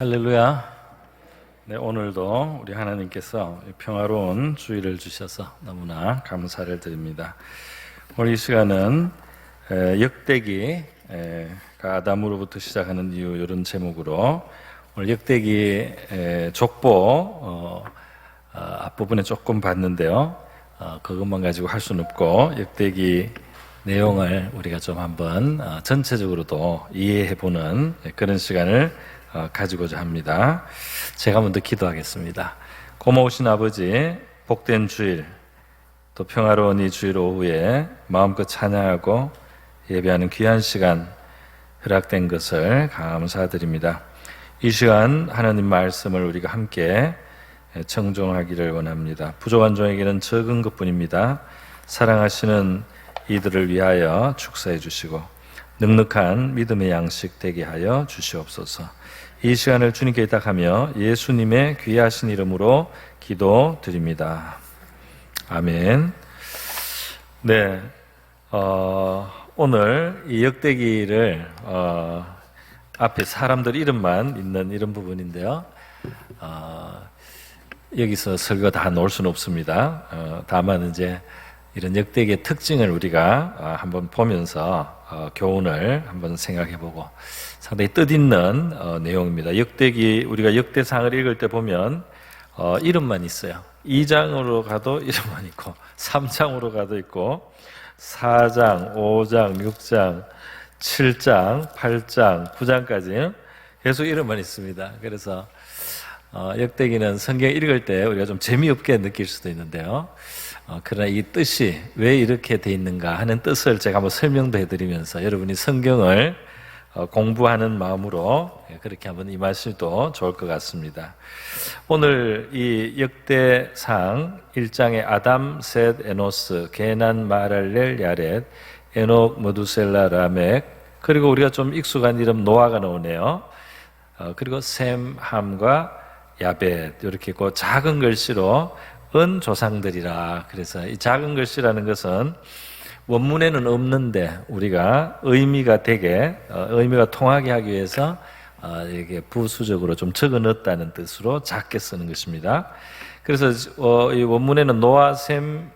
할렐루야. 네, 오늘도 우리 하나님께서 평화로운 주일을 주셔서 너무나 감사를 드립니다. 오늘 이 시간은 역대기가 아담으로부터 시작하는 이유 이런 제목으로 오늘 역대기 족보 앞부분에 조금 봤는데요. 그것만 가지고 할 수는 없고 역대기 내용을 우리가 좀 한번 전체적으로도 이해해보는 그런 시간을 가지고자 합니다. 제가 먼저 기도하겠습니다. 고마우신 아버지, 복된 주일, 또 평화로운 이 주일 오후에 마음껏 찬양하고 예배하는 귀한 시간 허락된 것을 감사드립니다. 이 시간 하나님 말씀을 우리가 함께 청종하기를 원합니다. 부족한 종에게는 적은 것뿐입니다. 사랑하시는 이들을 위하여 축사해 주시고 넉넉한 믿음의 양식 되게 하여 주시옵소서. 이 시간을 주님께 의탁하며 예수님의 귀하신 이름으로 기도드립니다. 아멘. 네, 오늘 이 역대기를 앞에 사람들 이름만 있는 이런 부분인데요. 여기서 설교 다 놓을 수는 없습니다. 다만 이제 이런 역대기의 특징을 우리가 한번 보면서 교훈을 한번 생각해보고 상당히 뜻있는 내용입니다. 역대기 우리가 역대상을 읽을 때 보면 이름만 있어요. 2장으로 가도 이름만 있고 3장으로 가도 있고 4장, 5장, 6장, 7장, 8장, 9장까지 계속 이름만 있습니다. 그래서 역대기는 성경 읽을 때 우리가 좀 재미없게 느낄 수도 있는데요. 그러나 이 뜻이 왜 이렇게 돼 있는가 하는 뜻을 제가 한번 설명도 해드리면서 여러분이 성경을 공부하는 마음으로 그렇게 한번 임하셔도 좋을 것 같습니다. 오늘 이 역대상 1장의 아담, 셋, 에노스, 게난, 마랄렐, 야렛, 에녹, 머두셀라, 라멕, 그리고 우리가 좀 익숙한 이름 노아가 나오네요. 그리고 셈, 함과 야벳 이렇게 있고 작은 글씨로 은 조상들이라. 그래서 이 작은 글씨라는 것은 원문에는 없는데 우리가 의미가 되게 의미가 통하게 하기 위해서 이게 부수적으로 좀 적어 넣었다는 뜻으로 작게 쓰는 것입니다. 그래서 이 원문에는 노아, 셈,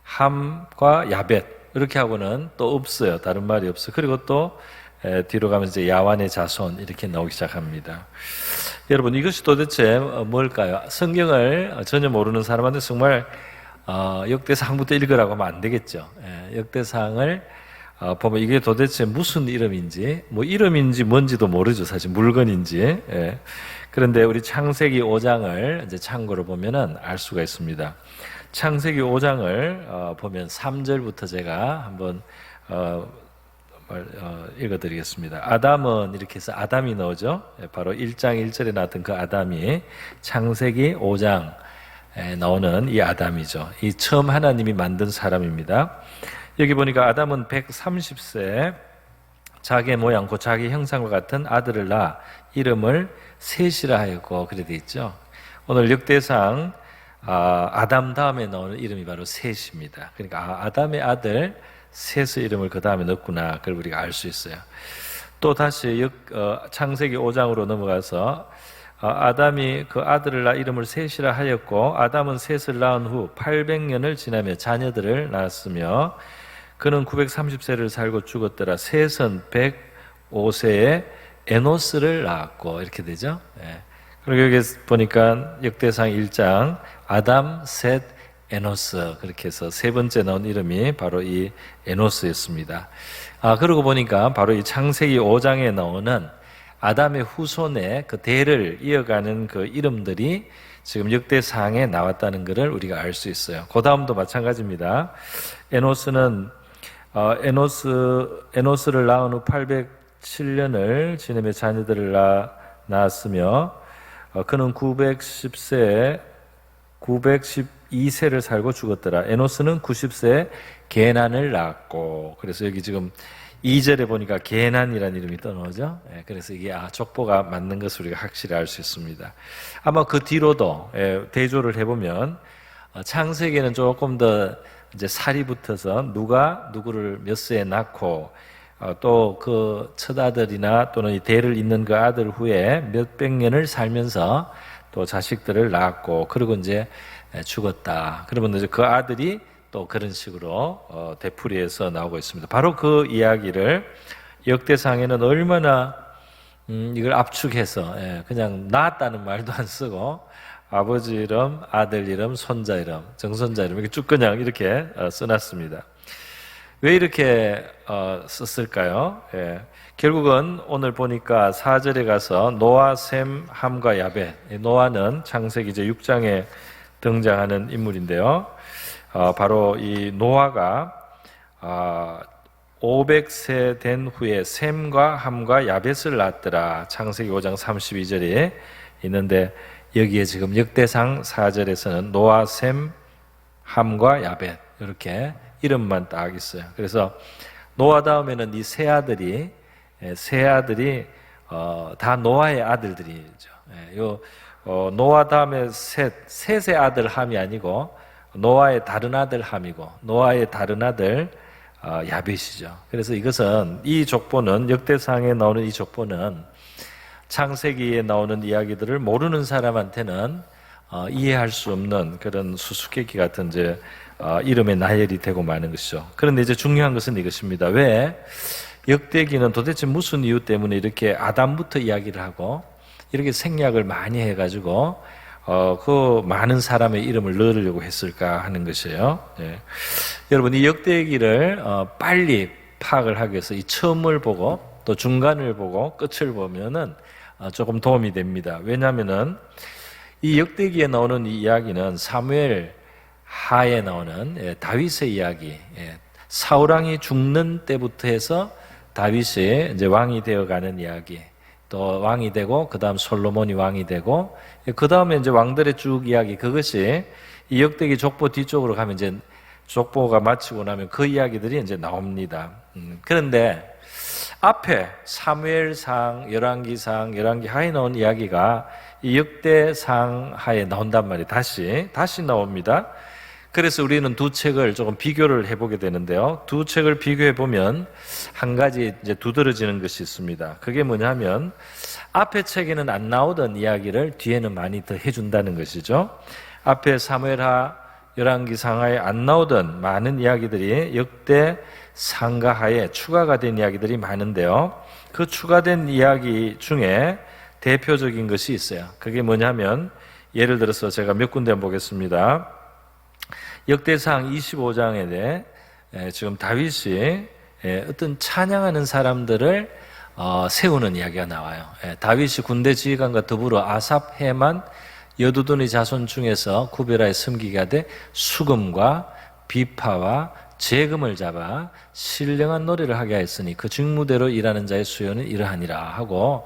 함과 야벳 이렇게 하고는 또 없어요. 다른 말이 없어요. 그리고 또 뒤로 가면서 이제 야완의 자손 이렇게 나오기 시작합니다. 여러분 이것이 도대체 뭘까요? 성경을 전혀 모르는 사람한테 정말 역대상부터 읽으라고 하면 안 되겠죠. 역대상을 보면 이게 도대체 무슨 이름인지 뭐 이름인지 뭔지도 모르죠. 사실 물건인지. 그런데 우리 창세기 5장을 이제 참고로 보면은 알 수가 있습니다. 창세기 5장을 보면 3절부터 제가 한번 읽어드리겠습니다. 아담은 이렇게 해서 아담이 나오죠. 바로 1장 1절에 나왔던 그 아담이 창세기 5장에 나오는 이 아담이죠. 이 처음 하나님이 만든 사람입니다. 여기 보니까 아담은 130세 자기 모양 곧 자기 형상과 같은 아들을 낳아 이름을 셋이라 하였고 그래 돼 있죠. 오늘 역대상 아담 다음에 나오는 이름이 바로 셋입니다. 그러니까 아담의 아들 셋의 이름을 그 다음에 넣었구나. 그걸 우리가 알 수 있어요. 또 다시 창세기 5장으로 넘어가서 아담이 그 아들을 낳아 이름을 셋이라 하였고 아담은 셋을 낳은 후 800년을 지나며 자녀들을 낳았으며 그는 930세를 살고 죽었더라. 셋은 105세에 에노스를 낳았고 이렇게 되죠. 그리고 여기 보니까 역대상 1장 아담, 셋, 에노스 그렇게 해서 세 번째 나온 이름이 바로 이 에노스였습니다. 그러고 보니까 바로 이 창세기 5장에 나오는 아담의 후손의 그 대를 이어가는 그 이름들이 지금 역대상에 나왔다는 것을 우리가 알 수 있어요. 그 다음도 마찬가지입니다. 에노스는 에노스를 낳은 후 807년을 지내며 자녀들을 낳았으며 그는 912세를 살고 죽었더라. 에노스는 90세에 게난을 낳았고 그래서 여기 지금 2절에 보니까 게난이라는 이름이 떠나오죠. 그래서 이게 족보가 맞는 것을 우리가 확실히 알 수 있습니다. 아마 그 뒤로도 대조를 해보면 창세기는 조금 더 이제 살이 붙어서 누가 누구를 몇 세에 낳고 또 그 첫 아들이나 또는 이 대를 잇는 그 아들 후에 몇백 년을 살면서 또 자식들을 낳았고, 그리고 이제 죽었다. 그러면 이제 그 아들이 또 그런 식으로 되풀이해서 나오고 있습니다. 바로 그 이야기를 역대상에는 얼마나 이걸 압축해서 그냥 낳았다는 말도 안 쓰고 아버지 이름, 아들 이름, 손자 이름, 정손자 이름 이렇게 쭉 그냥 이렇게 써놨습니다. 왜 이렇게 썼을까요? 결국은 오늘 보니까 4절에 가서 노아, 셈, 함과 야벳. 노아는 창세기 이제 6장에 등장하는 인물인데요. 바로 이 노아가 500세 된 후에 셈과 함과 야벳을 낳았더라. 창세기 5장 32절에 있는데, 여기에 지금 역대상 4절에서는 노아, 셈, 함과 야벳 이렇게 이름만 딱 있어요. 그래서 노아 다음에는 이 세 아들이 다 노아의 아들들이죠. 노아 다음에 셋의 아들 함이 아니고 노아의 다른 아들 함이고 노아의 다른 아들 야벳이죠. 그래서 이것은 이 족보는, 역대상에 나오는 이 족보는 창세기에 나오는 이야기들을 모르는 사람한테는 이해할 수 없는 그런 수수께끼 같은 이제 이름의 나열이 되고 마는 것이죠. 그런데 이제 중요한 것은 이것입니다. 왜 역대기는 도대체 무슨 이유 때문에 이렇게 아담부터 이야기를 하고 이렇게 생략을 많이 해가지고 그 많은 사람의 이름을 넣으려고 했을까 하는 것이에요. 여러분, 이 역대기를 빨리 파악을 하기 위해서 이 처음을 보고 또 중간을 보고 끝을 보면은 조금 도움이 됩니다. 왜냐하면은 이 역대기에 나오는 이 이야기는 사무엘 하에 나오는 다윗의 이야기, 사울 왕이 죽는 때부터 해서 다윗이 이제 왕이 되어가는 이야기, 또 왕이 되고 그 다음 솔로몬이 왕이 되고 그 다음에 이제 왕들의 쭉 이야기, 그것이 이 역대기 족보 뒤쪽으로 가면 이제 족보가 마치고 나면 그 이야기들이 이제 나옵니다. 그런데 앞에 사무엘상, 열왕기상, 열왕기 하에 나온 이야기가 이 역대상 하에 나온단 말이에요. 다시 나옵니다. 그래서 우리는 두 책을 조금 비교를 해보게 되는데요. 두 책을 비교해 보면 한 가지 이제 두드러지는 것이 있습니다. 그게 뭐냐면 앞에 책에는 안 나오던 이야기를 뒤에는 많이 더 해준다는 것이죠. 앞에 사무엘하, 열왕기상하에 안 나오던 많은 이야기들이 역대 상가하에 추가가 된 이야기들이 많은데요. 그 추가된 이야기 중에 대표적인 것이 있어요. 그게 뭐냐면 예를 들어서 제가 몇 군데 보겠습니다. 역대상 25장에 대해 지금 다윗이 어떤 찬양하는 사람들을 세우는 이야기가 나와요. 다윗이 군대 지휘관과 더불어 아삽, 헤만, 여두둔의 자손 중에서 구별하여 섬기게 하되 수금과 비파와 재금을 잡아 신령한 노래를 하게 하였으니 그 직무대로 일하는 자의 수요는 이러하니라 하고,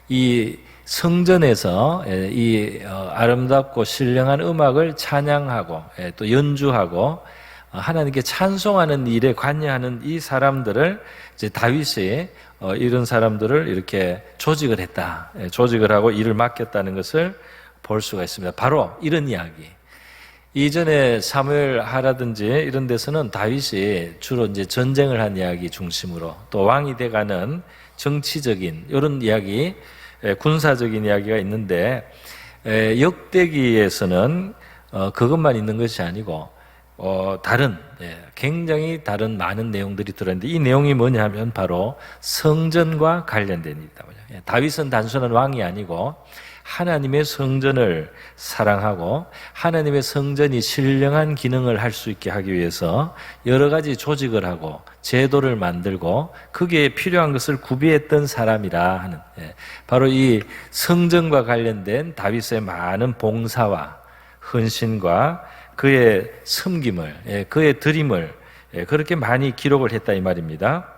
이 성전에서 이 아름답고 신령한 음악을 찬양하고 또 연주하고 하나님께 찬송하는 일에 관여하는 이 사람들을 이제 다윗이 이런 사람들을 이렇게 조직을 했다. 조직을 하고 일을 맡겼다는 것을 볼 수가 있습니다. 바로 이런 이야기. 이전에 사무엘하라든지 이런 데서는 다윗이 주로 이제 전쟁을 한 이야기 중심으로 또 왕이 돼가는 정치적인 이런 이야기, 군사적인 이야기가 있는데, 역대기에서는 그것만 있는 것이 아니고 다른 굉장히 다른 많은 내용들이 들어있는데, 이 내용이 뭐냐면 바로 성전과 관련된 일이다. 다윗은 단순한 왕이 아니고 하나님의 성전을 사랑하고 하나님의 성전이 신령한 기능을 할 수 있게 하기 위해서 여러 가지 조직을 하고 제도를 만들고 거기에 필요한 것을 구비했던 사람이라 하는, 바로 이 성전과 관련된 다윗의 많은 봉사와 헌신과 그의 섬김을, 그의 드림을 그렇게 많이 기록을 했다 이 말입니다.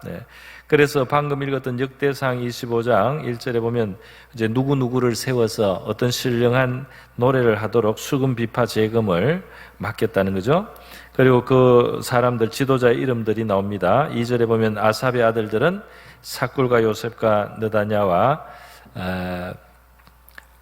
그래서 방금 읽었던 역대상 25장 1절에 보면 이제 누구누구를 세워서 어떤 신령한 노래를 하도록 수금, 비파, 재금을 맡겼다는 거죠. 그리고 그 사람들 지도자의 이름들이 나옵니다. 2절에 보면 아삽의 아들들은 삭굴과 요셉과 느다냐와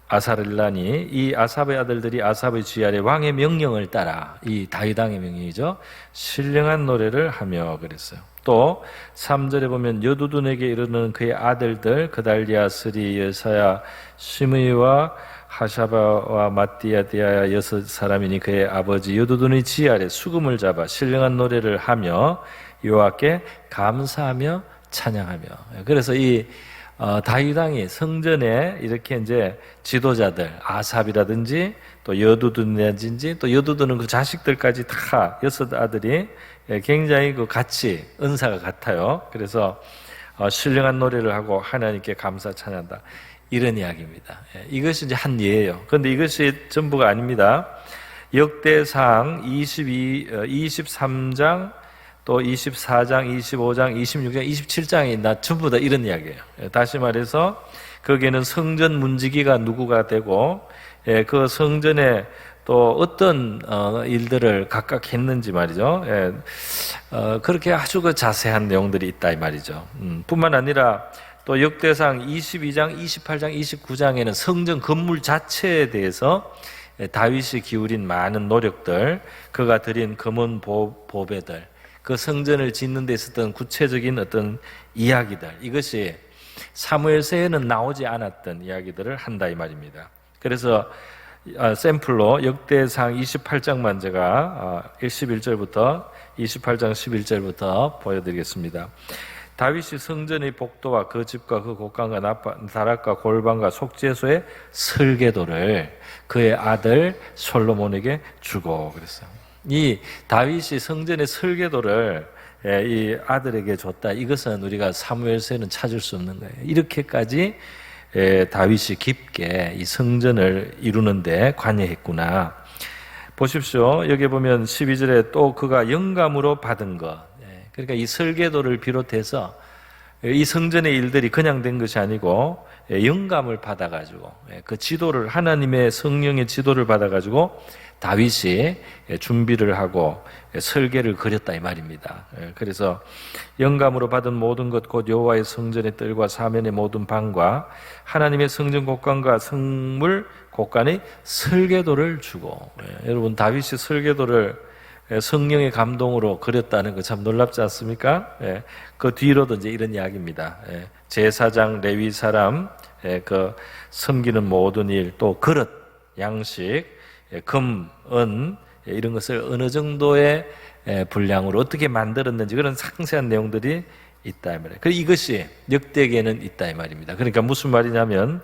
아사릴라니, 이 아삽의 아들들이 아삽의 쥐 아래 왕의 명령을 따라, 이 다윗 왕의 명령이죠, 신령한 노래를 하며 그랬어요. 또 3절에 보면 여두둔에게 이르는 그의 아들들 그달리아, 스리, 여사야, 시므이와 하샤바와 마띠아디아야 6사람이니 그의 아버지 여두둔의 지 아래 수금을 잡아 신령한 노래를 하며 여호와께 감사하며 찬양하며. 그래서 이 다윗 왕이 성전에 이렇게 이제 지도자들 아삽이라든지 또 여두둔이라든지 또 여두둔은 그 자식들까지 다 6 아들이 굉장히 그 같이 은사가 같아요. 그래서 신령한 노래를 하고 하나님께 감사 찬양한다. 이런 이야기입니다. 이것이 이제 한 예예요. 그런데 이것이 전부가 아닙니다. 역대상 23장 또 24장, 25장, 26장, 27장에 있나 전부 다 이런 이야기예요. 다시 말해서 거기에는 성전 문지기가 누구가 되고 그 성전에 또 어떤 일들을 각각 했는지 말이죠. 그렇게 아주 그 자세한 내용들이 있다 이 말이죠. 뿐만 아니라 또 역대상 22장, 28장, 29장에는 성전 건물 자체에 대해서 다윗이 기울인 많은 노력들, 그가 드린 금은 보배들, 그 성전을 짓는 데 있었던 구체적인 어떤 이야기들, 이것이 사무엘서에는 나오지 않았던 이야기들을 한다 이 말입니다. 그래서 샘플로 역대상 28장만 제가 11절부터 28장 11절부터 보여드리겠습니다. 다윗이 성전의 복도와 그 집과 그 곡간과 다락과 골방과 속죄소의 설계도를 그의 아들 솔로몬에게 주고 그랬어요. 이 다윗이 성전의 설계도를 이 아들에게 줬다. 이것은 우리가 사무엘서에는 찾을 수 없는 거예요. 이렇게까지 다윗이 깊게 이 성전을 이루는데 관여했구나. 보십시오. 여기 보면 12절에 또 그가 영감으로 받은 것. 그러니까 이 설계도를 비롯해서 이 성전의 일들이 그냥 된 것이 아니고 영감을 받아가지고 그 지도를 하나님의 성령의 지도를 받아가지고 다윗이 준비를 하고 설계를 그렸다 이 말입니다. 그래서 영감으로 받은 모든 것 곧 여호와의 성전의 뜰과 사면의 모든 방과 하나님의 성전 곡간과 성물 곡간의 설계도를 주고 여러분 다윗이 설계도를 성령의 감동으로 그렸다는 거 참 놀랍지 않습니까? 그 뒤로도 이제 이런 이야기입니다. 제사장 레위 사람 그 섬기는 모든 일 또 그릇 양식 금, 은 이런 것을 어느 정도의 분량으로 어떻게 만들었는지 그런 상세한 내용들이 있다 이 말이에요. 그리고 이것이 역대기에는 있다 이 말입니다. 그러니까 무슨 말이냐면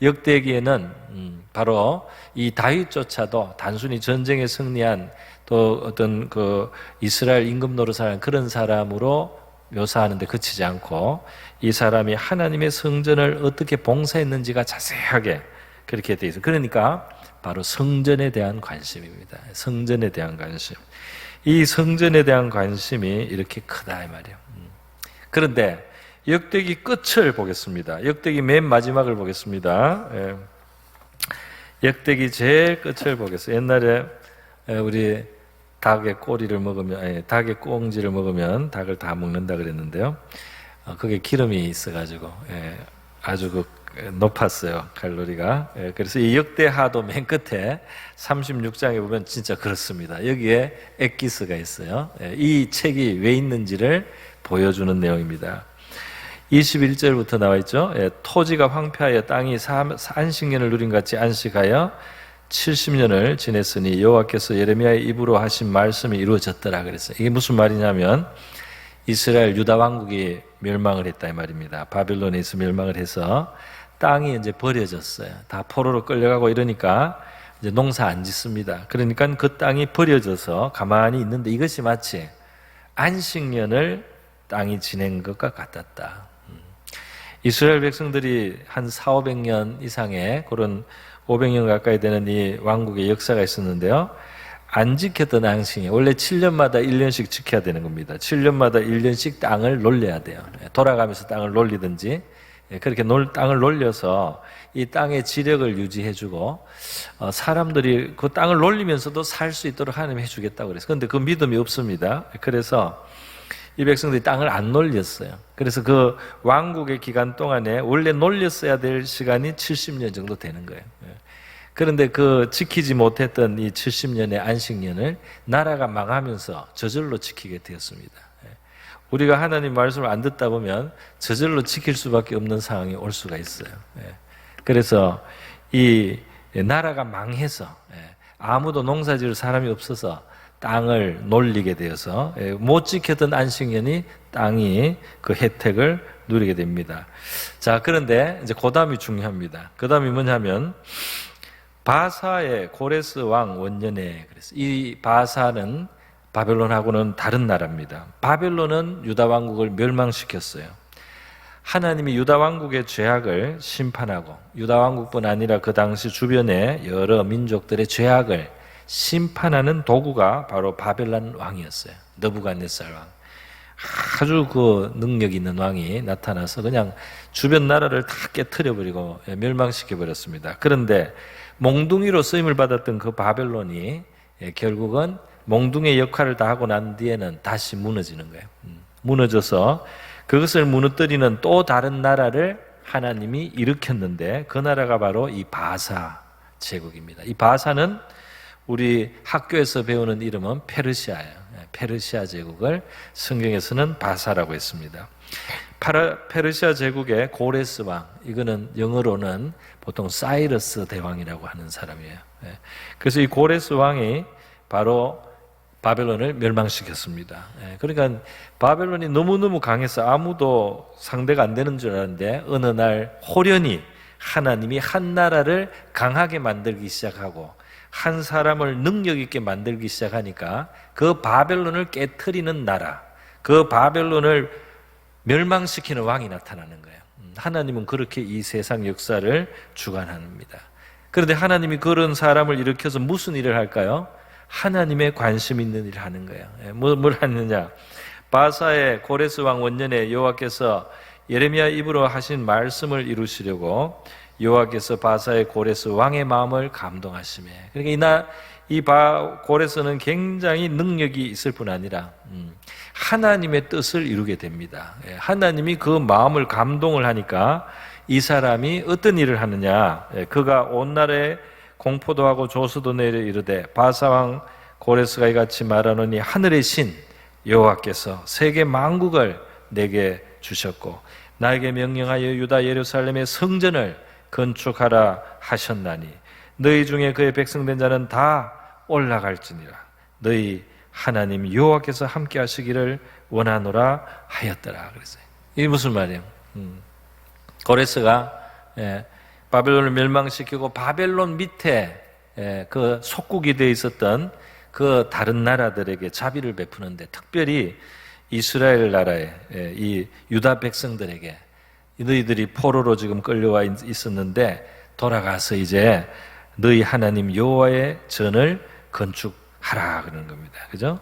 역대기에는 바로 이 다윗조차도 단순히 전쟁에 승리한 또 어떤 그 이스라엘 임금 노릇하는 그런 사람으로 묘사하는데 그치지 않고 이 사람이 하나님의 성전을 어떻게 봉사했는지가 자세하게 그렇게 돼 있어요. 그러니까 바로 성전에 대한 관심입니다. 성전에 대한 관심. 이 성전에 대한 관심이 이렇게 크다 이 말이에요. 그런데 역대기 끝을 보겠습니다. 역대기 맨 마지막을 보겠습니다. 역대기 제일 끝을 보겠어요. 옛날에 우리 닭의 꼬리를 먹으면, 닭의 꽁지를 먹으면 닭을 다 먹는다 그랬는데요. 그게 기름이 있어가지고 아주 높았어요, 칼로리가. 그래서 이 역대하도 맨 끝에 36장에 보면 진짜 그렇습니다. 여기에 엑기스가 있어요. 이 책이 왜 있는지를 보여주는 내용입니다. 21절부터 나와 있죠. 토지가 황폐하여 땅이 안식년을 누린 같이 안식하여 70년을 지냈으니 여호와께서 예레미야의 입으로 하신 말씀이 이루어졌더라 그랬어요. 이게 무슨 말이냐면 이스라엘 유다 왕국이 멸망을 했다 이 말입니다. 바빌론에서 멸망을 해서 땅이 이제 버려졌어요. 다 포로로 끌려가고 이러니까 이제 농사 안 짓습니다. 그러니까 그 땅이 버려져서 가만히 있는데 이것이 마치 안식년을 땅이 지낸 것과 같았다. 이스라엘 백성들이 한 400~500년 이상의 그런 500년 가까이 되는 이 왕국의 역사가 있었는데요. 안 지켰던 안식년, 원래 7년마다 1년씩 지켜야 되는 겁니다. 7년마다 1년씩 땅을 놀려야 돼요. 돌아가면서 땅을 놀리든지 그렇게 땅을 놀려서 이 땅의 지력을 유지해주고 사람들이 그 땅을 놀리면서도 살 수 있도록 하나님이 해주겠다고 그랬어요. 그런데 그 믿음이 없습니다. 그래서 이 백성들이 땅을 안 놀렸어요. 그래서 그 왕국의 기간 동안에 원래 놀렸어야 될 시간이 70년 정도 되는 거예요. 그런데 그 지키지 못했던 이 70년의 안식년을 나라가 망하면서 저절로 지키게 되었습니다. 우리가 하나님 말씀을 안 듣다 보면 저절로 지킬 수밖에 없는 상황이 올 수가 있어요. 그래서 이 나라가 망해서 아무도 농사지을 사람이 없어서 땅을 놀리게 되어서 못 지켰던 안식년이 땅이 그 혜택을 누리게 됩니다. 자, 그런데 이제 그 다음이 중요합니다. 그 다음이 뭐냐면 바사의 고레스 왕 원년에, 그래서 이 바사는 바벨론하고는 다른 나라입니다. 바벨론은 유다 왕국을 멸망시켰어요. 하나님이 유다 왕국의 죄악을 심판하고 유다 왕국뿐 아니라 그 당시 주변의 여러 민족들의 죄악을 심판하는 도구가 바로 바벨론 왕이었어요. 느부갓네살 왕. 아주 그 능력 있는 왕이 나타나서 그냥 주변 나라를 다 깨트려버리고 멸망시켜버렸습니다. 그런데 몽둥이로 쓰임을 받았던 그 바벨론이 결국은 몽둥이의 역할을 다 하고 난 뒤에는 다시 무너지는 거예요. 무너져서 그것을 무너뜨리는 또 다른 나라를 하나님이 일으켰는데 그 나라가 바로 이 바사 제국입니다. 이 바사는 우리 학교에서 배우는 이름은 페르시아예요. 페르시아 제국을 성경에서는 바사라고 했습니다. 페르시아 제국의 고레스 왕, 이거는 영어로는 보통 사이러스 대왕이라고 하는 사람이에요. 그래서 이 고레스 왕이 바로 바벨론을 멸망시켰습니다. 그러니까 바벨론이 너무너무 강해서 아무도 상대가 안 되는 줄 알았는데 어느 날 호련히 하나님이 한 나라를 강하게 만들기 시작하고 한 사람을 능력 있게 만들기 시작하니까 그 바벨론을 깨트리는 나라, 그 바벨론을 멸망시키는 왕이 나타나는 거예요. 하나님은 그렇게 이 세상 역사를 주관합니다. 그런데 하나님이 그런 사람을 일으켜서 무슨 일을 할까요? 하나님의 관심 있는 일을 하는 거예요. 뭘 하느냐? 바사의 고레스 왕 원년에 여호와께서 예레미야 입으로 하신 말씀을 이루시려고 여호와께서 바사의 고레스 왕의 마음을 감동하시며, 그러니까 고레스는 굉장히 능력이 있을 뿐 아니라 하나님의 뜻을 이루게 됩니다. 하나님이 그 마음을 감동을 하니까 이 사람이 어떤 일을 하느냐? 그가 온 나라에 공포도 하고 조서도 내려 이르되 바사 왕 고레스가 이같이 말하노니 하늘의 신 여호와께서 세계 만국을 내게 주셨고 나에게 명령하여 유다 예루살렘의 성전을 건축하라 하셨나니 너희 중에 그의 백성된 자는 다 올라갈지니라. 너희 하나님 여호와께서 함께 하시기를 원하노라 하였더라. 그랬어요. 이게 무슨 말이에요? 고레스가 바벨론을 멸망시키고 바벨론 밑에 그 속국이 되어 있었던 그 다른 나라들에게 자비를 베푸는데, 특별히 이스라엘 나라의 이 유다 백성들에게, 너희들이 포로로 지금 끌려와 있었는데 돌아가서 이제 너희 하나님 여호와의 전을 건축하라 그러는 겁니다. 그죠?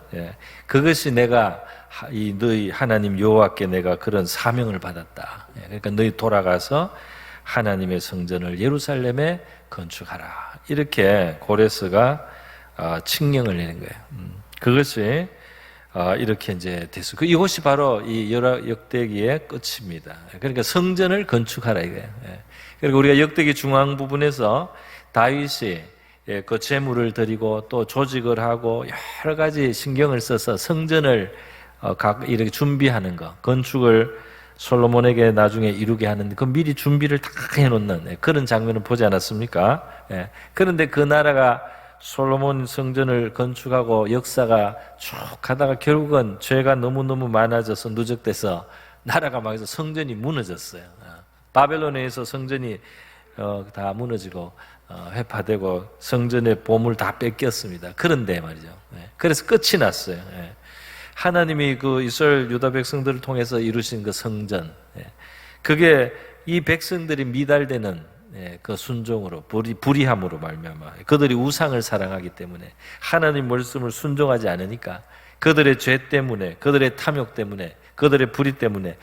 그것이 내가 이 너희 하나님 여호와께 내가 그런 사명을 받았다. 그러니까 너희 돌아가서 하나님의 성전을 예루살렘에 건축하라. 이렇게 고레스가 칙령을 내는 거예요. 그것이 이렇게 이제 됐어요. 이것이 바로 이 역대기의 끝입니다. 그러니까 성전을 건축하라 이거예요. 그리고 우리가 역대기 중앙 부분에서 다윗이 그 제물을 드리고 또 조직을 하고 여러 가지 신경을 써서 성전을 이렇게 준비하는 거, 건축을 솔로몬에게 나중에 이루게 하는데 그 미리 준비를 다 해놓는 그런 장면을 보지 않았습니까? 그런데 그 나라가 솔로몬 성전을 건축하고 역사가 쭉 가다가 결국은 죄가 너무너무 많아져서 누적돼서 나라가 망해서 성전이 무너졌어요. 바벨론에 의해서 성전이 다 무너지고 회파되고 성전의 보물 다 뺏겼습니다. 그런데 말이죠. 그래서 끝이 났어요. 하나님이 그 이스라엘 유다 백성들을 통해서 이루신 그 성전, 그게 이 백성들이 미달되는 그 순종으로 불의함으로 말미암아 그들이 우상을 사랑하기 때문에 하나님 말씀을 순종하지 않으니까 그들의 죄 때문에, 그들의 탐욕 때문에, 그들의 불의 때문에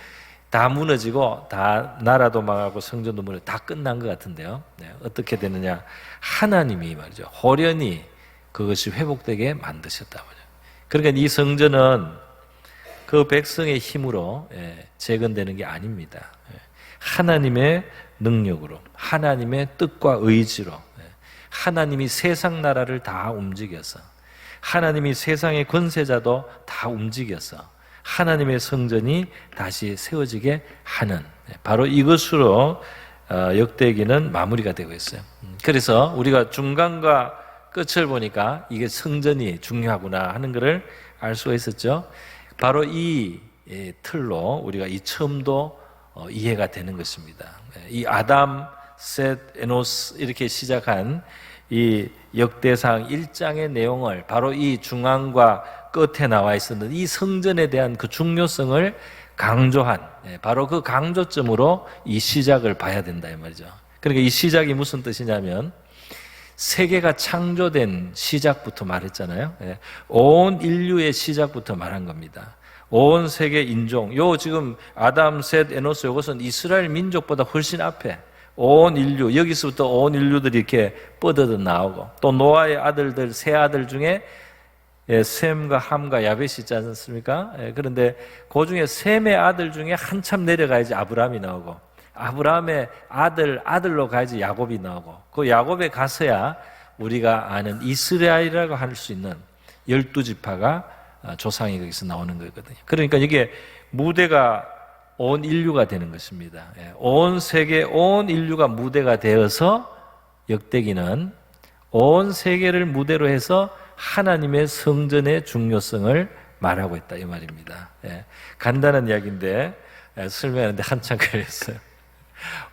다 무너지고 다 나라도 망하고 성전도 무너지고 다 끝난 것 같은데요. 어떻게 되느냐? 하나님이 말이죠, 호련히 그것이 회복되게 만드셨다 말이죠. 그러니까 이 성전은 그 백성의 힘으로 재건되는 게 아닙니다. 하나님의 능력으로, 하나님의 뜻과 의지로, 하나님이 세상 나라를 다 움직여서, 하나님이 세상의 권세자도 다 움직여서, 하나님의 성전이 다시 세워지게 하는, 바로 이것으로 역대기는 마무리가 되고 있어요. 그래서 우리가 중간과 끝을 보니까 이게 성전이 중요하구나 하는 것을 알 수가 있었죠. 바로 이 틀로 우리가 이 처음도 이해가 되는 것입니다. 이 아담, 셋, 에노스 이렇게 시작한 이 역대상 1장의 내용을 바로 이 중앙과 끝에 나와 있었는 이 성전에 대한 그 중요성을 강조한, 바로 그 강조점으로 이 시작을 봐야 된다 이 말이죠. 그러니까 이 시작이 무슨 뜻이냐면 세계가 창조된 시작부터 말했잖아요. 온 인류의 시작부터 말한 겁니다. 온 세계 인종, 요 지금 아담, 셋, 에노스 이것은 이스라엘 민족보다 훨씬 앞에 온 인류, 여기서부터 온 인류들이 이렇게 뻗어져 나오고, 또 노아의 아들들, 세 아들 중에 셈과 함과 야벳이 있지 않습니까? 그런데 그 중에 셈의 아들 중에 한참 내려가야지 아브라함이 나오고, 아브라함의 아들로 가야지 야곱이 나오고, 그 야곱에 가서야 우리가 아는 이스라엘이라고 할 수 있는 12지파가 조상이 거기서 나오는 거거든요. 그러니까 이게 무대가 온 인류가 되는 것입니다. 온 세계, 온 인류가 무대가 되어서 역대기는 온 세계를 무대로 해서 하나님의 성전의 중요성을 말하고 있다 이 말입니다. 간단한 이야기인데 설명하는데 한참 걸렸어요.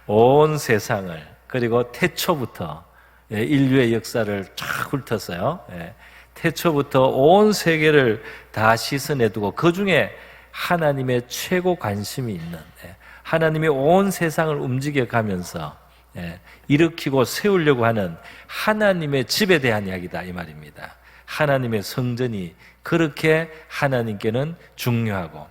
온 세상을, 그리고 태초부터 인류의 역사를 쫙 훑었어요. 태초부터 온 세계를 다 시선해 두고 그 중에 하나님의 최고 관심이 있는, 하나님이 온 세상을 움직여 가면서 일으키고 세우려고 하는 하나님의 집에 대한 이야기다 이 말입니다. 하나님의 성전이 그렇게 하나님께는 중요하고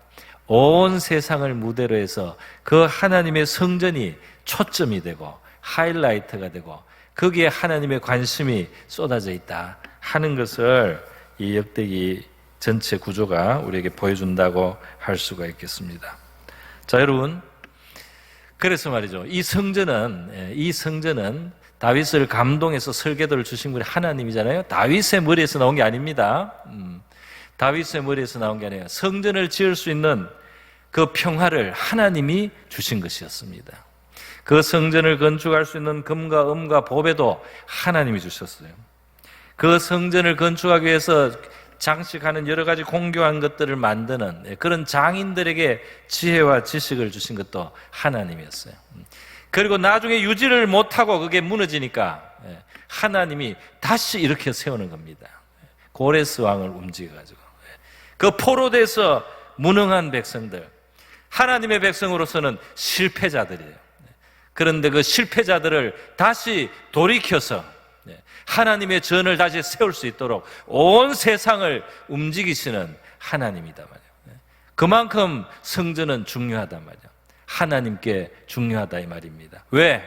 온 세상을 무대로 해서 그 하나님의 성전이 초점이 되고 하이라이트가 되고 거기에 하나님의 관심이 쏟아져 있다 하는 것을 이 역대기 전체 구조가 우리에게 보여준다고 할 수가 있겠습니다. 자, 여러분, 그래서 말이죠, 이 성전은 다윗을 감동해서 설계도를 주신 분이 하나님이잖아요. 다윗의 머리에서 나온 게 아닙니다. 다윗의 머리에서 나온 게 아니에요. 성전을 지을 수 있는 그 평화를 하나님이 주신 것이었습니다. 그 성전을 건축할 수 있는 금과 은과 보배도 하나님이 주셨어요. 그 성전을 건축하기 위해서 장식하는 여러 가지 공교한 것들을 만드는 그런 장인들에게 지혜와 지식을 주신 것도 하나님이었어요. 그리고 나중에 유지를 못하고 그게 무너지니까 하나님이 다시 이렇게 세우는 겁니다. 고레스 왕을 움직여가지고 그 포로돼서 무능한 백성들, 하나님의 백성으로서는 실패자들이에요. 그런데 그 실패자들을 다시 돌이켜서 하나님의 전을 다시 세울 수 있도록 온 세상을 움직이시는 하나님이다 말이에요. 그만큼 성전은 중요하단 말이에요. 하나님께 중요하다 이 말입니다. 왜?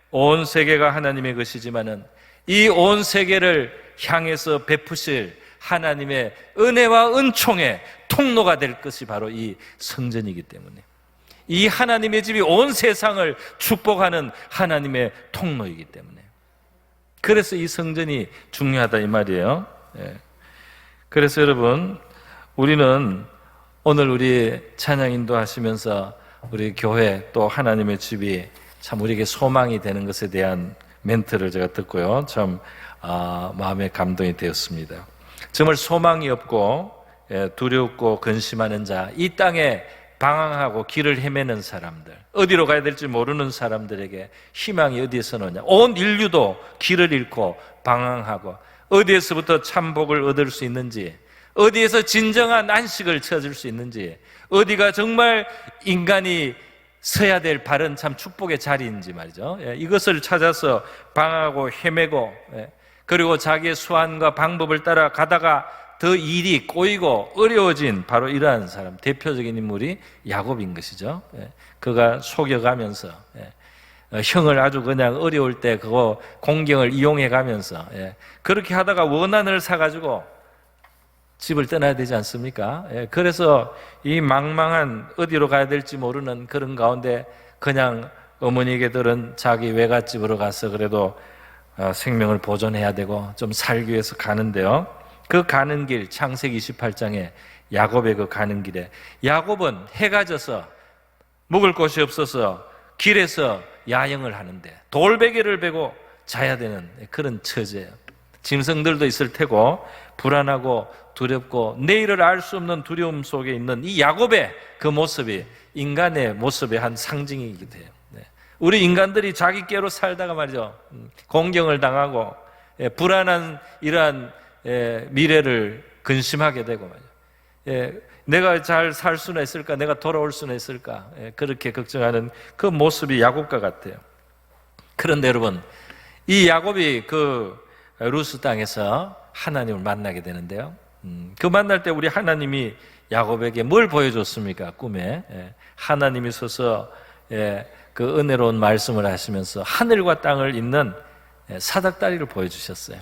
온 세계가 하나님의 것이지만은 이 온 세계를 향해서 베푸실 하나님의 은혜와 은총의 통로가 될 것이 바로 이 성전이기 때문에, 이 하나님의 집이 온 세상을 축복하는 하나님의 통로이기 때문에, 그래서 이 성전이 중요하다 이 말이에요. 그래서 여러분, 우리는 오늘 우리 찬양 인도하시면서 우리 교회 또 하나님의 집이 참 우리에게 소망이 되는 것에 대한 멘트를 제가 듣고요, 참 마음에 감동이 되었습니다. 정말 소망이 없고 두렵고 근심하는 자, 이 땅에 방황하고 길을 헤매는 사람들, 어디로 가야 될지 모르는 사람들에게 희망이 어디에서 나오냐? 온 인류도 길을 잃고 방황하고 어디에서부터 참복을 얻을 수 있는지, 어디에서 진정한 안식을 찾을 수 있는지, 어디가 정말 인간이 서야 될 바른 참 축복의 자리인지 말이죠. 이것을 찾아서 방황하고 헤매고, 그리고 자기의 수완과 방법을 따라 가다가 더 일이 꼬이고 어려워진 바로 이러한 사람, 대표적인 인물이 야곱인 것이죠. 그가 속여가면서 형을 아주 그냥 어려울 때 그거 공경을 이용해 가면서 그렇게 하다가 원한을 사가지고 집을 떠나야 되지 않습니까? 그래서 이 망망한 어디로 가야 될지 모르는 그런 가운데 그냥 어머니에게들은 자기 외갓집으로 가서 그래도 생명을 보존해야 되고 좀 살기 위해서 가는데요, 그 가는 길, 창세기 28장에 야곱의 그 가는 길에 야곱은 해가 져서 먹을 곳이 없어서 길에서 야영을 하는데 돌베개를 베고 자야 되는 그런 처지예요. 짐승들도 있을 테고 불안하고 두렵고 내일을 알 수 없는 두려움 속에 있는 이 야곱의 그 모습이 인간의 모습의 한 상징이기도 해요. 우리 인간들이 자기께로 살다가 말이죠, 공경을 당하고 불안한 이러한 미래를 근심하게 되고 말이죠, 내가 잘 살 수는 있을까, 내가 돌아올 수는 있을까, 그렇게 걱정하는 그 모습이 야곱과 같아요. 그런데 여러분, 이 야곱이 그 루스 땅에서 하나님을 만나게 되는데요, 그 만날 때 우리 하나님이 야곱에게 뭘 보여줬습니까? 꿈에 하나님이 서서 그 은혜로운 말씀을 하시면서 하늘과 땅을 잇는 사닥다리를 보여주셨어요.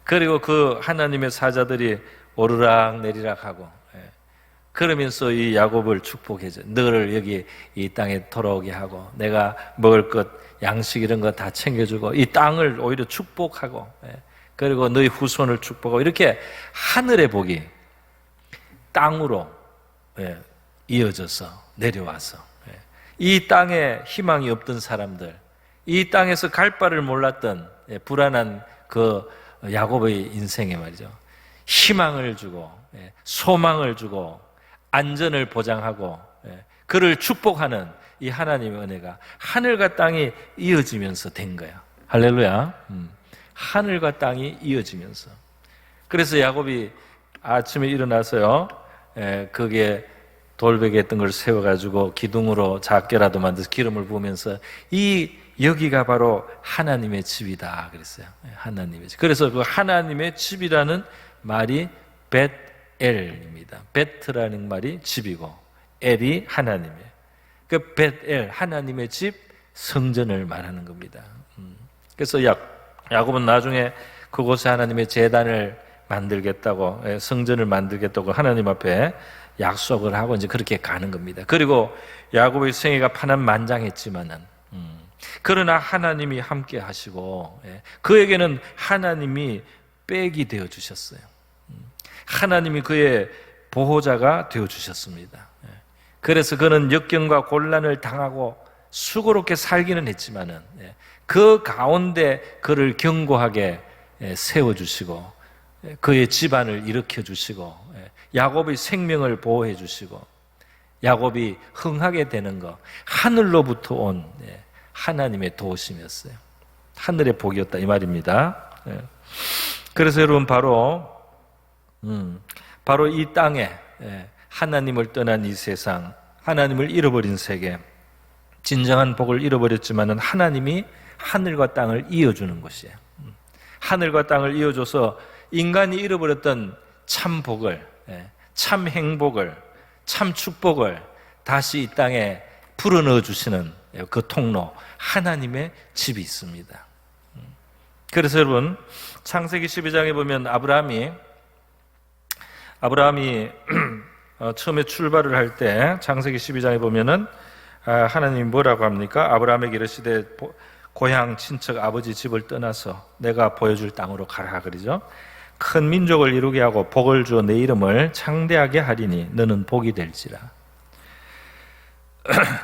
그리고 그 하나님의 사자들이 오르락 내리락 하고, 그러면서 이 야곱을 축복해줘. 너를 여기 이 땅에 돌아오게 하고, 내가 먹을 것, 양식 이런 거 다 챙겨주고, 이 땅을 오히려 축복하고, 그리고 너희 후손을 축복하고, 이렇게 하늘의 복이 땅으로 이어져서 내려와서 이 땅에 희망이 없던 사람들, 이 땅에서 갈 바를 몰랐던 불안한 그 야곱의 인생에 말이죠, 희망을 주고 소망을 주고 안전을 보장하고 그를 축복하는 이 하나님의 은혜가 하늘과 땅이 이어지면서 된 거야. 할렐루야. 하늘과 땅이 이어지면서. 그래서 야곱이 아침에 일어나서요, 거기에 돌베개 했던 걸 세워가지고 기둥으로 작게라도 만들어서 기름을 부으면서 여기가 바로 하나님의 집이다 그랬어요. 하나님의 집. 그래서 그 하나님의 집이라는 말이 벳엘입니다. 베트라는 말이 집이고 엘이 하나님이에요. 그 벳엘, 하나님의 집, 성전을 말하는 겁니다. 그래서 야곱은 나중에 그곳에 하나님의 제단을 만들겠다고, 성전을 만들겠다고 하나님 앞에 약속을 하고 이제 그렇게 가는 겁니다. 그리고 야곱의 생애가 파란만장했지만은, 그러나 하나님이 함께 하시고, 그에게는 하나님이 백이 되어 주셨어요. 하나님이 그의 보호자가 되어 주셨습니다. 그래서 그는 역경과 곤란을 당하고 수고롭게 살기는 했지만은, 그 가운데 그를 견고하게 세워주시고, 그의 집안을 일으켜 주시고, 야곱의 생명을 보호해 주시고, 야곱이 흥하게 되는 것, 하늘로부터 온 하나님의 도우심이었어요. 하늘의 복이었다 이 말입니다. 그래서 여러분, 바로 이 땅에 하나님을 떠난 이 세상, 하나님을 잃어버린 세계, 진정한 복을 잃어버렸지만은 하나님이 하늘과 땅을 이어주는 것이에요. 하늘과 땅을 이어줘서 인간이 잃어버렸던 참 복을, 참 행복을, 참 축복을 다시 이 땅에 불어넣어 주시는 그 통로, 하나님의 집이 있습니다. 그래서 여러분, 창세기 12장에 보면 아브라함이 처음에 출발을 할 때 창세기 12장에 보면은 하나님이 뭐라고 합니까? 아브라함에게 이르시되 고향 친척 아버지 집을 떠나서 내가 보여줄 땅으로 가라 그러죠. 큰 민족을 이루게 하고 복을 주어 내 이름을 창대하게 하리니 너는 복이 될지라.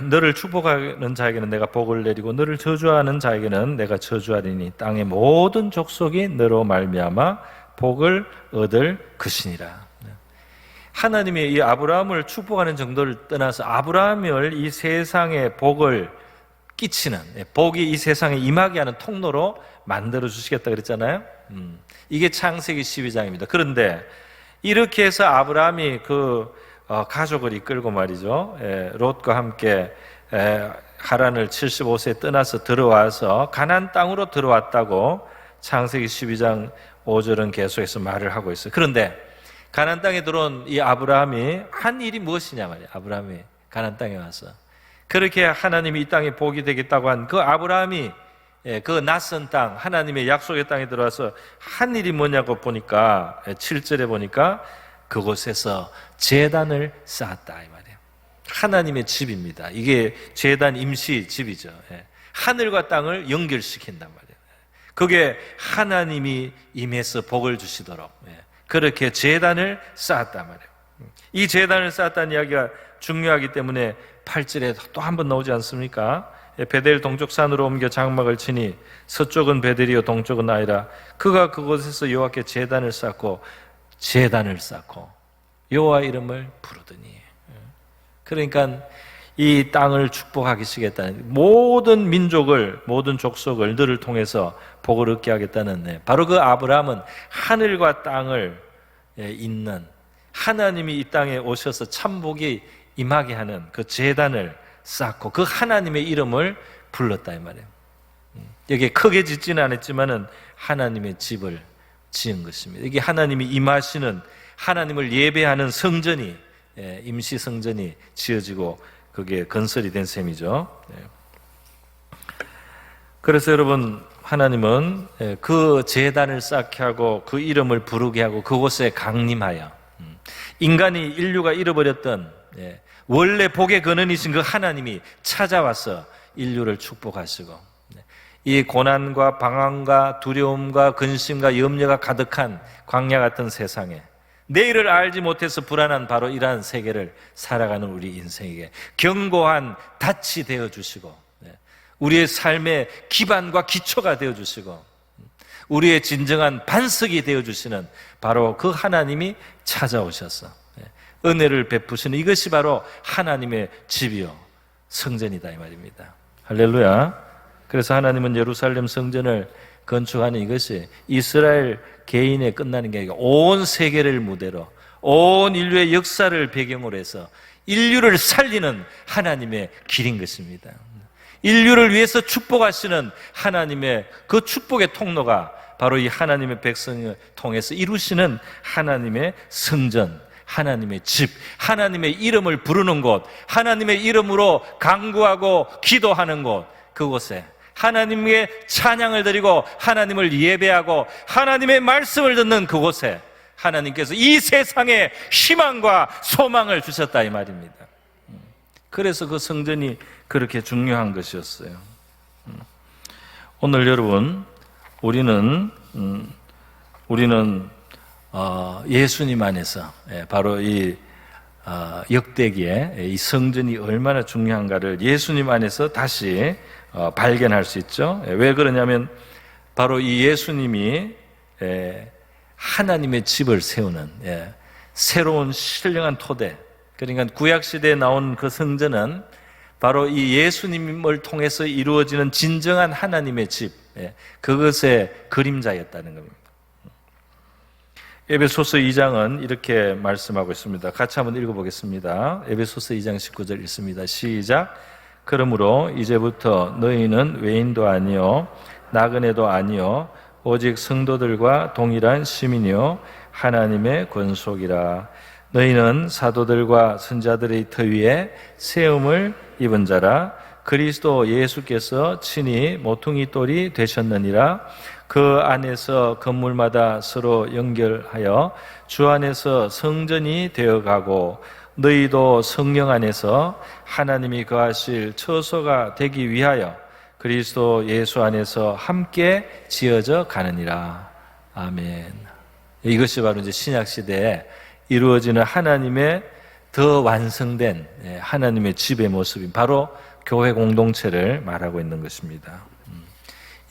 너를 축복하는 자에게는 내가 복을 내리고 너를 저주하는 자에게는 내가 저주하리니 땅의 모든 족속이 너로 말미암아 복을 얻을 것이니라. 하나님이 이 아브라함을 축복하는 정도를 떠나서 아브라함을 이 세상에 복을 끼치는, 복이 이 세상에 임하게 하는 통로로 만들어 주시겠다 그랬잖아요. 이게 창세기 12장입니다. 그런데 이렇게 해서 아브라함이 그 가족을 이끌고 말이죠, 롯과 함께 하란을 75세에 떠나서 들어와서 가나안 땅으로 들어왔다고 창세기 12장 5절은 계속해서 말을 하고 있어요. 그런데 가나안 땅에 들어온 이 아브라함이 한 일이 무엇이냐 말이에요. 아브라함이 가나안 땅에 와서 그렇게 하나님이 이 땅에 복이 되겠다고 한 그 아브라함이 그 낯선 땅, 하나님의 약속의 땅에 들어와서 한 일이 뭐냐고 보니까 7절에 보니까 그곳에서 제단을 쌓았다 이 말이에요. 하나님의 집입니다. 이게 제단 임시 집이죠. 하늘과 땅을 연결시킨단 말이에요. 그게 하나님이 임해서 복을 주시도록, 그렇게 제단을 쌓았단 말이에요. 이 제단을 쌓았다는 이야기가 중요하기 때문에 8절에 또 한 번 나오지 않습니까? 베델 동쪽 산으로 옮겨 장막을 치니 서쪽은 베델이요 동쪽은 아이라. 그가 그곳에서 여호와께 제단을 쌓고 여호와 이름을 부르더니. 그러니까 이 땅을 축복하시겠다는, 모든 민족을, 모든 족속을 너를 통해서 복을 얻게 하겠다는, 바로 그 아브라함은 하늘과 땅을 잇는, 하나님이 이 땅에 오셔서 참복이 임하게 하는 그 제단을 쌓고 그 하나님의 이름을 불렀다 이 말이에요. 여기에 크게 짓지는 않았지만은 하나님의 집을 지은 것입니다. 이게 하나님이 임하시는, 하나님을 예배하는 성전이, 임시 성전이 지어지고 그게 건설이 된 셈이죠. 그래서 여러분, 하나님은 그 제단을 쌓게 하고 그 이름을 부르게 하고 그곳에 강림하여 인류가 잃어버렸던 원래 복의 근원이신 그 하나님이 찾아와서 인류를 축복하시고, 이 고난과 방황과 두려움과 근심과 염려가 가득한 광야 같은 세상에 내일을 알지 못해서 불안한 바로 이러한 세계를 살아가는 우리 인생에게 견고한 닻이 되어주시고, 우리의 삶의 기반과 기초가 되어주시고, 우리의 진정한 반석이 되어주시는 바로 그 하나님이 찾아오셔서 은혜를 베푸시는, 이것이 바로 하나님의 집이요 성전이다 이 말입니다. 할렐루야. 그래서 하나님은 예루살렘 성전을 건축하는 이것이 이스라엘 개인에 끝나는 게 아니라 온 세계를 무대로, 온 인류의 역사를 배경으로 해서 인류를 살리는 하나님의 길인 것입니다. 인류를 위해서 축복하시는 하나님의 그 축복의 통로가 바로 이 하나님의 백성을 통해서 이루시는 하나님의 성전, 하나님의 집, 하나님의 이름을 부르는 곳, 하나님의 이름으로 간구하고 기도하는 곳, 그곳에 하나님의 찬양을 드리고 하나님을 예배하고 하나님의 말씀을 듣는 그곳에 하나님께서 이 세상에 희망과 소망을 주셨다 이 말입니다. 그래서 그 성전이 그렇게 중요한 것이었어요. 오늘 여러분, 우리는 예수님 안에서 바로 이 역대기에 이 성전이 얼마나 중요한가를 예수님 안에서 다시 발견할 수 있죠. 왜 그러냐면 바로 이 예수님이 하나님의 집을 세우는 새로운 신령한 토대, 그러니까 구약시대에 나온 그 성전은 바로 이 예수님을 통해서 이루어지는 진정한 하나님의 집, 그것의 그림자였다는 겁니다. 에베소서 2장은 이렇게 말씀하고 있습니다. 같이 한번 읽어보겠습니다. 에베소서 2장 19절 읽습니다. 시작. 그러므로 이제부터 너희는 외인도 아니요 나그네도 아니요 오직 성도들과 동일한 시민이요 하나님의 권속이라. 너희는 사도들과 선자들의 터 위에 세움을 입은 자라. 그리스도 예수께서 친히 모퉁이 돌이 되셨느니라. 그 안에서 건물마다 서로 연결하여 주 안에서 성전이 되어가고 너희도 성령 안에서 하나님이 거하실 처소가 되기 위하여 그리스도 예수 안에서 함께 지어져 가느니라. 아멘. 이것이 바로 이제 신약 시대에 이루어지는 하나님의 더 완성된 하나님의 집의 모습인 바로 교회 공동체를 말하고 있는 것입니다.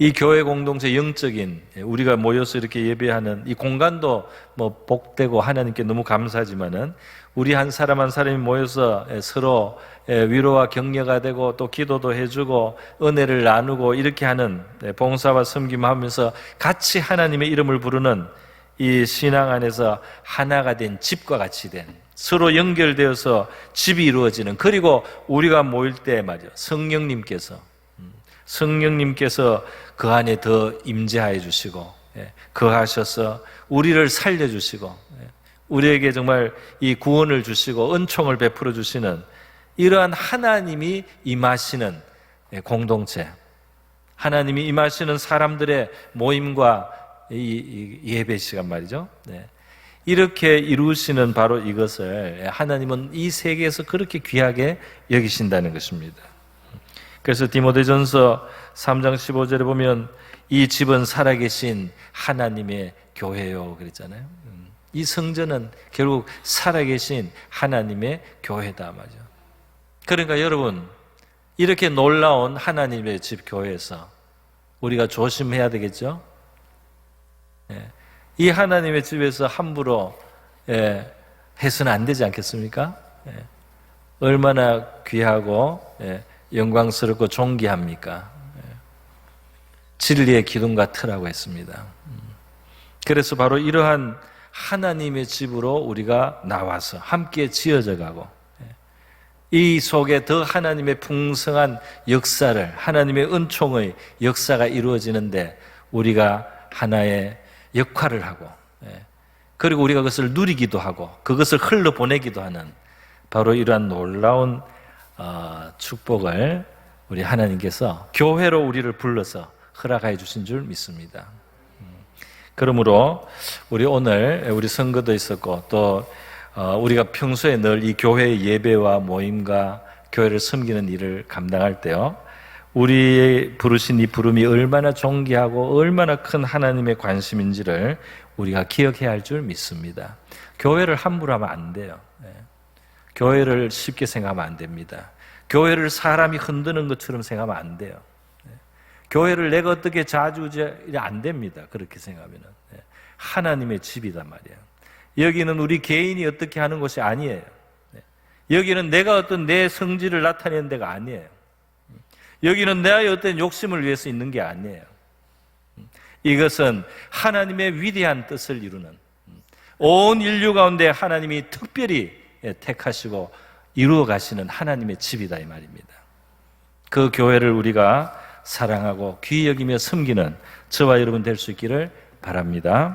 이 교회 공동체 영적인, 우리가 모여서 이렇게 예배하는 이 공간도 뭐 복되고 하나님께 너무 감사하지만은 우리 한 사람 한 사람이 모여서 서로 위로와 격려가 되고 또 기도도 해주고 은혜를 나누고 이렇게 하는 봉사와 섬김하면서 같이 하나님의 이름을 부르는 이 신앙 안에서 하나가 된 집과 같이 된 서로 연결되어서 집이 이루어지는, 그리고 우리가 모일 때 말이죠, 성령님께서 그 안에 더 임재하여 주시고 거하셔서 우리를 살려주시고 우리에게 정말 이 구원을 주시고 은총을 베풀어 주시는 이러한 하나님이 임하시는 공동체, 하나님이 임하시는 사람들의 모임과 이 예배 시간 말이죠. 이렇게 이루시는 바로 이것을 하나님은 이 세계에서 그렇게 귀하게 여기신다는 것입니다. 그래서 디모데전서 3장 15절에 보면 이 집은 살아계신 하나님의 교회요 그랬잖아요. 이 성전은 결국 살아계신 하나님의 교회다 말이죠. 그러니까 여러분, 이렇게 놀라운 하나님의 집 교회에서 우리가 조심해야 되겠죠? 이 하나님의 집에서 함부로 해서는 안 되지 않겠습니까? 얼마나 귀하고 영광스럽고 존귀합니까? 진리의 기둥과 터라고 했습니다. 그래서 바로 이러한 하나님의 집으로 우리가 나와서 함께 지어져 가고 이 속에 더 하나님의 풍성한 역사를, 하나님의 은총의 역사가 이루어지는데 우리가 하나의 역할을 하고, 그리고 우리가 그것을 누리기도 하고 그것을 흘러보내기도 하는 바로 이러한 놀라운 축복을 우리 하나님께서 교회로 우리를 불러서 허락해 주신 줄 믿습니다. 그러므로 우리 오늘 우리 선거도 있었고 또 우리가 평소에 늘 이 교회의 예배와 모임과 교회를 섬기는 일을 감당할 때요, 우리의 부르신 이 부름이 얼마나 존귀하고 얼마나 큰 하나님의 관심인지를 우리가 기억해야 할 줄 믿습니다. 교회를 함부로 하면 안 돼요. 교회를 쉽게 생각하면 안 됩니다. 교회를 사람이 흔드는 것처럼 생각하면 안 돼요. 교회를 내가 어떻게 좌지우지 안 됩니다. 그렇게 생각하면 하나님의 집이단 말이에요. 여기는 우리 개인이 어떻게 하는 곳이 아니에요. 여기는 내가 어떤 내 성질을 나타내는 데가 아니에요. 여기는 나의 어떤 욕심을 위해서 있는 게 아니에요. 이것은 하나님의 위대한 뜻을 이루는, 온 인류 가운데 하나님이 특별히 택하시고 이루어 가시는 하나님의 집이다 이 말입니다. 그 교회를 우리가 사랑하고 귀히 여기며 섬기는 저와 여러분 될 수 있기를 바랍니다.